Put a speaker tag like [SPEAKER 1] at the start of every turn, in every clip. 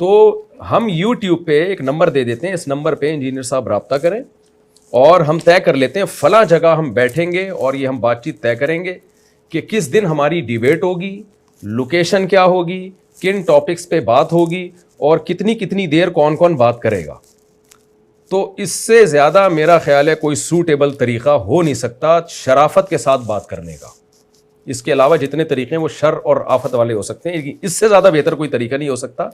[SPEAKER 1] تو ہم یوٹیوب پہ ایک نمبر دے دیتے ہیں, اس نمبر پہ انجینئر صاحب رابطہ کریں اور ہم طے کر لیتے ہیں فلاں جگہ ہم بیٹھیں گے اور یہ ہم بات چیت طے کریں گے کہ کس دن ہماری ڈیبیٹ ہوگی, لوکیشن کیا ہوگی, کن ٹاپکس پہ بات ہوگی اور کتنی دیر کون کون بات کرے گا. تو اس سے زیادہ میرا خیال ہے کوئی سوٹیبل طریقہ ہو نہیں سکتا شرافت کے ساتھ بات کرنے کا. اس کے علاوہ جتنے طریقے ہیں وہ شر اور آفت والے ہو سکتے ہیں, اس سے زیادہ بہتر کوئی طریقہ نہیں ہو سکتا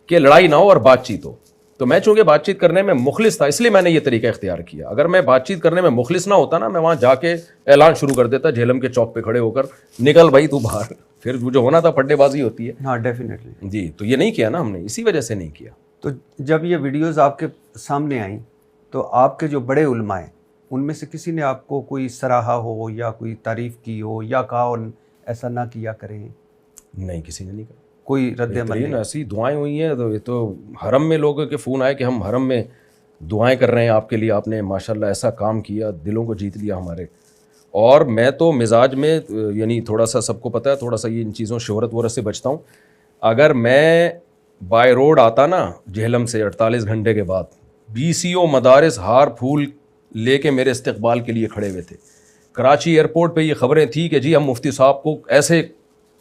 [SPEAKER 1] کہ لڑائی نہ ہو اور بات چیت ہو. تو میں چونکہ بات چیت کرنے میں مخلص تھا اس لیے میں نے یہ طریقہ اختیار کیا. اگر میں بات چیت کرنے میں مخلص نہ ہوتا نا, میں وہاں جا کے اعلان شروع کر دیتا جہلم کے چوک پہ کھڑے ہو کر, نکل بھائی تو باہر. پھر جو ہونا تھا پڈے بازی ہوتی ہے.
[SPEAKER 2] ہاں ڈیفینیٹلی
[SPEAKER 1] جی, تو یہ نہیں کیا نا ہم نے, اسی وجہ سے نہیں کیا.
[SPEAKER 2] تو جب یہ ویڈیوز آپ کے سامنے آئیں تو آپ کے جو بڑے علماء ہیں ان میں سے کسی نے آپ کو کوئی سراہا ہو یا کوئی تعریف کی ہو یا کہا اور ایسا نہ کیا کریں؟
[SPEAKER 1] نہیں, کسی نے نہیں کہا.
[SPEAKER 2] کوئی رد عمل نہیں؟
[SPEAKER 1] ایسی دعائیں ہوئی ہیں. تو یہ تو حرم میں لوگوں کے فون آئے کہ ہم حرم میں دعائیں کر رہے ہیں آپ کے لیے, آپ نے ماشاءاللہ ایسا کام کیا, دلوں کو جیت لیا ہمارے. اور میں تو مزاج میں یعنی تھوڑا سا سب کو پتہ ہے, تھوڑا سا یہ ان چیزوں شہرت ورت سے بچتا ہوں. اگر میں بائی روڈ آتا نا جہلم سے 48 گھنٹے کے بعد, BCO مدارس ہار پھول لے کے میرے استقبال کے لیے کھڑے ہوئے تھے. کراچی ایئرپورٹ پہ یہ خبریں تھیں کہ جی ہم مفتی صاحب کو ایسے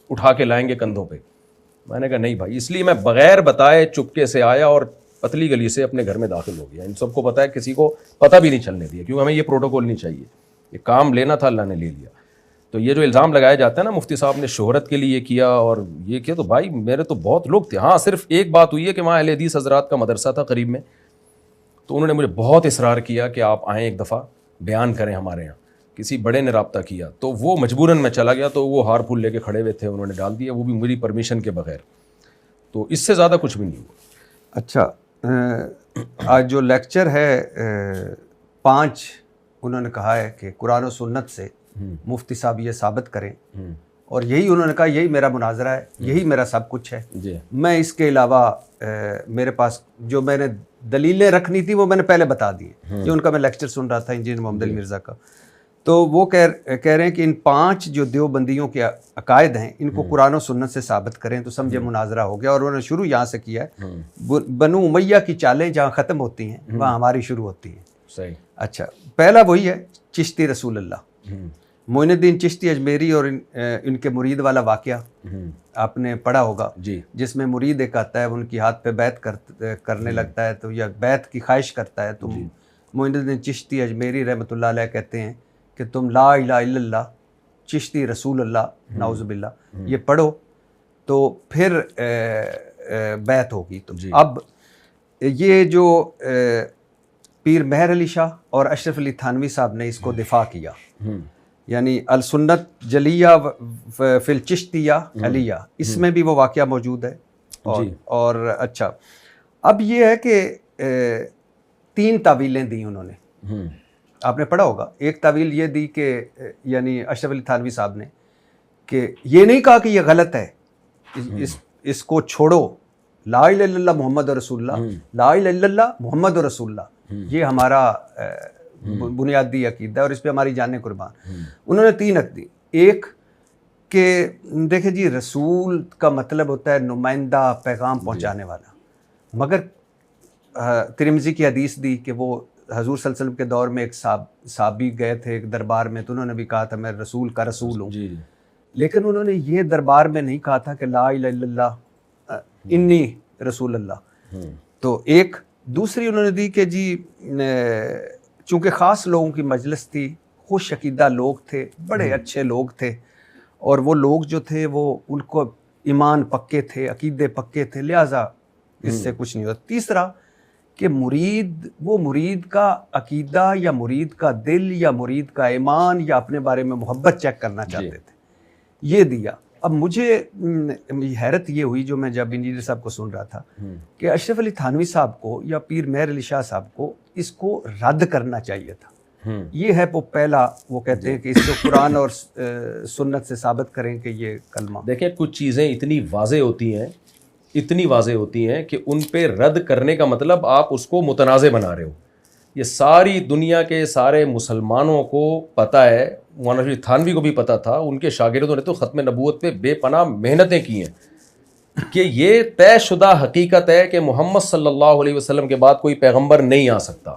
[SPEAKER 1] اٹھا کے لائیں گے کندھوں پہ. میں نے کہا نہیں بھائی, اس لیے میں بغیر بتائے چپکے سے آیا اور پتلی گلی سے اپنے گھر میں داخل ہو گیا. ان سب کو پتہ ہے, کسی کو پتہ بھی نہیں چلنے دیا, کیونکہ ہمیں یہ پروٹوکول نہیں چاہیے. یہ کام لینا تھا, اللہ نے لے لیا. تو یہ جو الزام لگایا جاتا ہے نا مفتی صاحب نے شہرت کے لیے کیا اور یہ کیا, تو بھائی میرے تو بہت لوگ تھے. ہاں صرف ایک بات ہوئی ہے کہ وہاں اہل حدیث حضرات کا مدرسہ تھا قریب میں, تو انہوں نے مجھے بہت اصرار کیا کہ آپ آئیں ایک دفعہ بیان کریں ہمارے یہاں. کسی بڑے نے رابطہ کیا تو وہ مجبوراً میں چلا گیا, تو وہ ہار پھول لے کے کھڑے ہوئے تھے, انہوں نے ڈال دیا, وہ بھی میری پرمیشن کے بغیر. تو اس سے زیادہ کچھ بھی نہیں ہوا.
[SPEAKER 2] اچھا, آج جو لیکچر ہے 5 انہوں نے کہا ہے کہ قرآن و سنت سے مفتی صاحب یہ ثابت کریں, اور یہی انہوں نے کہا یہی میرا مناظرہ ہے, یہی میرا سب کچھ ہے.
[SPEAKER 1] جی,
[SPEAKER 2] میں اس کے علاوہ میرے پاس جو میں نے دلیلیں رکھنی تھی وہ میں نے پہلے بتا دی. یہ ان کا میں لیکچر سن رہا تھا انجینئر محمد علی مرزا کا, تو وہ کہہ رہے ہیں کہ ان 5 جو دیوبندیوں کے عقائد ہیں ان کو قرآن و سنت سے ثابت کریں تو سمجھے مناظرہ ہو گیا. اور انہوں نے شروع یہاں سے کیا ہے, بنو امیہ کی چالیں جہاں ختم ہوتی ہیں وہاں ہماری شروع ہوتی ہیں.
[SPEAKER 1] صحیح.
[SPEAKER 2] اچھا, پہلا وہی ہے چشتی رسول اللہ, معین الدین چشتی اجمیری اور ان کے مرید والا واقعہ آپ نے پڑھا ہوگا, جس میں مرید ایک آتا ہے, ان کی ہاتھ پہ بیعت کرنے لگتا ہے تو یا بیعت کی خواہش کرتا ہے, تو معین الدین چشتی اجمیری رحمۃ اللہ علیہ کہتے ہیں کہ تم لا الہ الا اللہ چشتی رسول اللہ نعوذ باللہ یہ پڑھو تو پھر بیعت ہوگی. تو اب یہ جو پیر مہر علی شاہ اور اشرف علی تھانوی صاحب نے اس کو دفاع کیا, یعنی السنت جلیہ فی الچشتیہ علیہ, اس میں بھی وہ واقعہ موجود ہے. اور اچھا, اب یہ ہے کہ 3 تعویلیں دی انہوں نے, آپ نے پڑھا ہوگا. ایک تعویل یہ دی کہ یعنی اشرف علی تھانوی صاحب نے کہ یہ نہیں کہا کہ یہ غلط ہے, اس کو چھوڑو, لا الہ الا اللہ محمد رسول اللہ, لا الہ الا اللہ محمد رسول اللہ, یہ ہمارا بنیادی عقیدہ ہے اور اس پہ ہماری جانیں قربان. انہوں نے 3 عقد دی. ایک کہ دیکھیں جی رسول کا مطلب ہوتا ہے نمائندہ, پیغام پہنچانے والا, مگر ترمذی کی حدیث دی کہ وہ حضور صلی اللہ علیہ وسلم کے دور میں ایک صحابی گئے تھے ایک دربار میں, تو انہوں نے بھی کہا تھا میں رسول کا رسول ہوں, لیکن انہوں نے یہ دربار میں نہیں کہا تھا کہ لا الہ الا اللہ انی رسول اللہ. تو ایک دوسری انہوں نے دی کہ جی چونکہ خاص لوگوں کی مجلس تھی, خوش عقیدہ لوگ تھے, بڑے اچھے لوگ تھے, اور وہ لوگ جو تھے وہ ان کو ایمان پکے تھے, عقیدے پکے تھے, لہٰذا اس سے کچھ نہیں ہوتا. تیسرا کہ مرید, وہ مرید کا عقیدہ یا مرید کا دل یا مرید کا ایمان یا اپنے بارے میں محبت چیک کرنا چاہتے تھے, یہ دیا. اب مجھے حیرت یہ ہوئی جو میں جب انجینئر صاحب کو سن رہا تھا کہ اشرف علی تھانوی صاحب کو یا پیر مہر علی شاہ صاحب کو اس کو رد کرنا چاہیے تھا. یہ ہے وہ پہلا, وہ کہتے ہیں کہ اس کو قرآن اور سنت سے ثابت کریں کہ یہ کلمہ.
[SPEAKER 1] دیکھیں کچھ چیزیں اتنی واضح ہوتی ہیں کہ ان پہ رد کرنے کا مطلب آپ اس کو متنازع بنا رہے ہو. یہ ساری دنیا کے سارے مسلمانوں کو پتہ ہے, مولانا تھانوی کو بھی پتہ تھا, ان کے شاگردوں نے تو ختم نبوت پہ بے پناہ محنتیں کی ہیں. کہ یہ طے شدہ حقیقت ہے کہ محمد صلی اللہ علیہ وسلم کے بعد کوئی پیغمبر نہیں آ سکتا.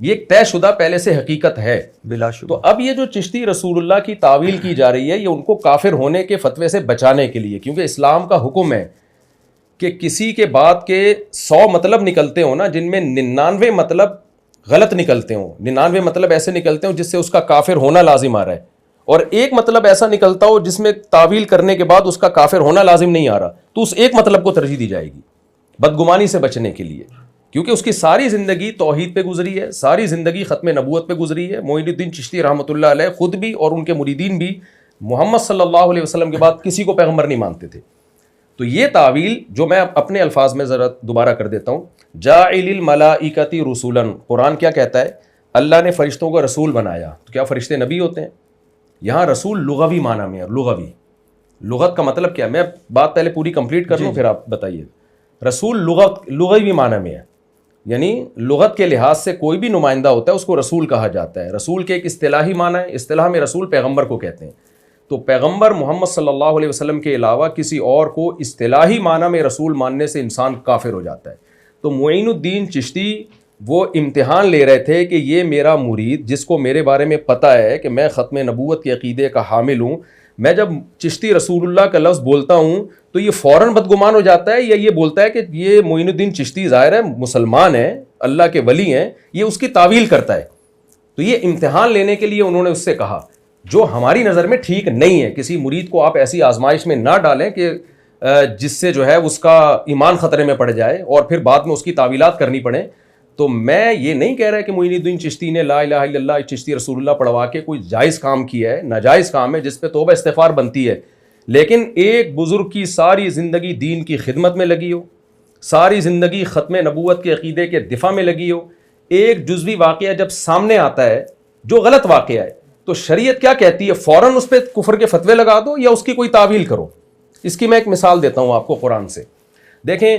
[SPEAKER 1] یہ ایک طے شدہ پہلے سے حقیقت ہے
[SPEAKER 2] بلا شبہ.
[SPEAKER 1] تو اب یہ جو چشتی رسول اللہ کی تعویل کی جا رہی ہے یہ ان کو کافر ہونے کے فتوے سے بچانے کے لیے, کیونکہ اسلام کا حکم ہے کہ کسی کے بعد کے 100 مطلب نکلتے ہوں نا, جن میں 99 مطلب غلط نکلتے ہوں, 99 مطلب ایسے نکلتے ہوں جس سے اس کا کافر ہونا لازم آ رہا ہے, اور ایک مطلب ایسا نکلتا ہو جس میں تعویل کرنے کے بعد اس کا کافر ہونا لازم نہیں آ رہا, تو اس ایک مطلب کو ترجیح دی جائے گی بدگمانی سے بچنے کے لیے, کیونکہ اس کی ساری زندگی توحید پہ گزری ہے, ساری زندگی ختم نبوت پہ گزری ہے. معین الدین چشتی رحمۃ اللہ علیہ خود بھی اور ان کے مریدین بھی محمد صلی اللہ علیہ وسلم کے بعد کسی کو پیغمبر نہیں مانتے تھے. تو یہ تعویل جو میں اپنے الفاظ میں ذرا دوبارہ کر دیتا ہوں, جاعل الملائکۃ رسولا, قرآن کیا کہتا ہے؟ اللہ نے فرشتوں کو رسول بنایا. تو کیا فرشتے نبی ہوتے ہیں؟ یہاں رسول لغوی معنی میں ہے. لغوی, لغت کا مطلب کیا ہے؟ میں بات پہلے پوری کمپلیٹ کر لوں پھر آپ بتائیے. رسول لغوی معنی میں ہے, یعنی لغت کے لحاظ سے کوئی بھی نمائندہ ہوتا ہے اس کو رسول کہا جاتا ہے. رسول کے ایک اصطلاحی معنی ہے, اصطلاح میں رسول پیغمبر کو کہتے ہیں. تو پیغمبر محمد صلی اللہ علیہ وسلم کے علاوہ کسی اور کو اصطلاحی معنی میں رسول ماننے سے انسان کافر ہو جاتا ہے. تو معین الدین چشتی وہ امتحان لے رہے تھے کہ یہ میرا مرید جس کو میرے بارے میں پتہ ہے کہ میں ختم نبوت کے عقیدے کا حامل ہوں, میں جب چشتی رسول اللہ کا لفظ بولتا ہوں تو یہ فوراً بدگمان ہو جاتا ہے, یا یہ بولتا ہے کہ یہ معین الدین چشتی ظاہر ہے مسلمان ہے, اللہ کے ولی ہیں, یہ اس کی تعویل کرتا ہے. تو یہ امتحان لینے کے لیے انہوں نے اس سے کہا جو ہماری نظر میں ٹھیک نہیں ہے. کسی مرید کو آپ ایسی آزمائش میں نہ ڈالیں کہ جس سے جو ہے اس کا ایمان خطرے میں پڑ جائے اور پھر بعد میں اس کی تعویلات کرنی پڑیں. تو میں یہ نہیں کہہ رہا کہ معین الدین چشتی نے لا الہ الا اللہ چشتی رسول اللہ پڑھوا کے کوئی جائز کام کیا ہے, ناجائز کام ہے جس پہ توبہ استغفار بنتی ہے. لیکن ایک بزرگ کی ساری زندگی دین کی خدمت میں لگی ہو, ساری زندگی ختم نبوت کے عقیدے کے دفاع میں لگی ہو, ایک جزوی واقعہ جب سامنے آتا ہے جو غلط واقعہ ہے تو شریعت کیا کہتی ہے؟ فوراً اس پہ کفر کے فتوے لگا دو یا اس کی کوئی تعویل کرو. اس کی میں ایک مثال دیتا ہوں آپ کو قرآن سے. دیکھیں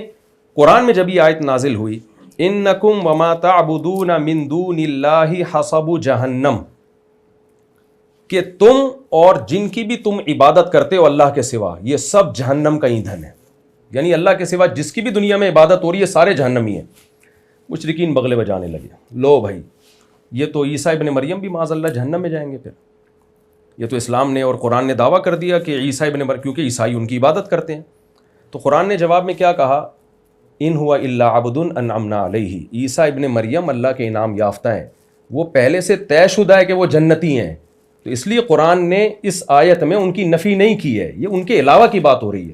[SPEAKER 1] قرآن میں جب یہ آیت نازل ہوئی, انکم وما تعبدون من دون اللہ حصب جہنم, کہ تم اور جن کی بھی تم عبادت کرتے ہو اللہ کے سوا یہ سب جہنم کا ایندھن ہے. یعنی اللہ کے سوا جس کی بھی دنیا میں عبادت ہو رہی ہے سارے جہنمی ہیں. مشرکین بغلے بجانے لگے, لو بھائی یہ تو عیسیٰ ابن مریم بھی معاذ اللہ جہنم میں جائیں گے. پھر یہ تو اسلام نے اور قرآن نے دعویٰ کر دیا کہ عیسیٰ ابن مریم, کیونکہ عیسائی ان کی عبادت کرتے ہیں. تو قرآن نے جواب میں کیا کہا؟ ان ہوا الا عبد انعمنا علیہ, عیسیٰ ابن مریم اللہ کے انعام یافتہ ہیں, وہ پہلے سے طے شدہ ہے کہ وہ جنتی ہیں. تو اس لیے قرآن نے اس آیت میں ان کی نفی نہیں کی ہے, یہ ان کے علاوہ کی بات ہو رہی ہے.